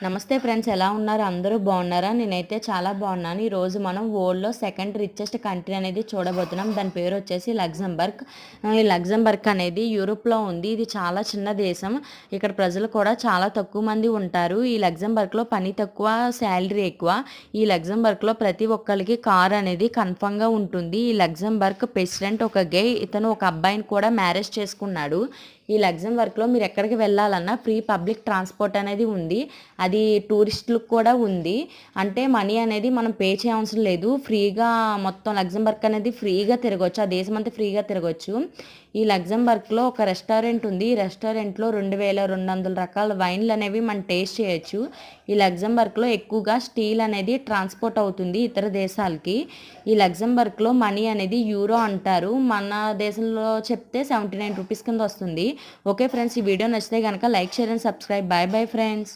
నమస్తే ఫ్రెండ్స్, ఎలా ఉన్నారు? అందరూ బాగున్నారా? నేనైతే చాలా బాగున్నాను. ఈరోజు మనం వరల్డ్‌లో సెకండ్ రిచెస్ట్ కంట్రీ అనేది చూడబోతున్నాం. దాని పేరు వచ్చేసి లగ్జంబర్గ్. ఈ లగ్జంబర్గ్ అనేది యూరోప్‌లో ఉంది. ఇది చాలా చిన్న దేశం. ఇక్కడ ప్రజలు కూడా చాలా తక్కువ మంది ఉంటారు. ఈ లగ్జంబర్గ్‌లో పని తక్కువ, శాలరీ ఎక్కువ. ఈ లగ్జంబర్గ్‌లో ప్రతి ఒక్కరికి కార్ అనేది కన్ఫర్మ్‌గా ఉంటుంది. ఈ లగ్జంబర్గ్ ప్రెసిడెంట్ ఒక గే. ఇతను ఒక అబ్బాయిని కూడా మ్యారేజ్ చేసుకున్నాడు. ఈ లగ్జంబర్గ్‌లో మీరు ఎక్కడికి వెళ్ళాలన్నా ఫ్రీ పబ్లిక్ ట్రాన్స్‌పోర్ట్ అనేది ఉంది. అది టూరిస్టులకు కూడా ఉంది. అంటే మనీ అనేది మనం పే చేయవసరం లేదు. ఫ్రీగా మొత్తం లగ్జంబర్గ్ అనేది ఫ్రీగా తిరగొచ్చు. ఆ దేశమంతా ఫ్రీగా తిరగొచ్చు. ఈ లగ్జంబర్గ్‌లో ఒక రెస్టారెంట్ ఉంది. ఈ రెస్టారెంట్‌లో 2200 రకాల వైన్‌లు అనేవి మనం టేస్ట్ చేయొచ్చు. ఈ లగ్జంబర్గ్‌లో ఎక్కువగా స్టీల్ అనేది ట్రాన్స్‌పోర్ట్ అవుతుంది ఇతర దేశాలకి. ఈ లగ్జంబర్గ్‌లో మనీ అనేది యూరో అంటారు. మన దేశంలో చెప్తే 79 రూపీస్ కింద వస్తుంది. ఓకే ఫ్రెండ్స్, ఈ వీడియో నచ్చితే కనుక like, share and subscribe. Bye bye friends.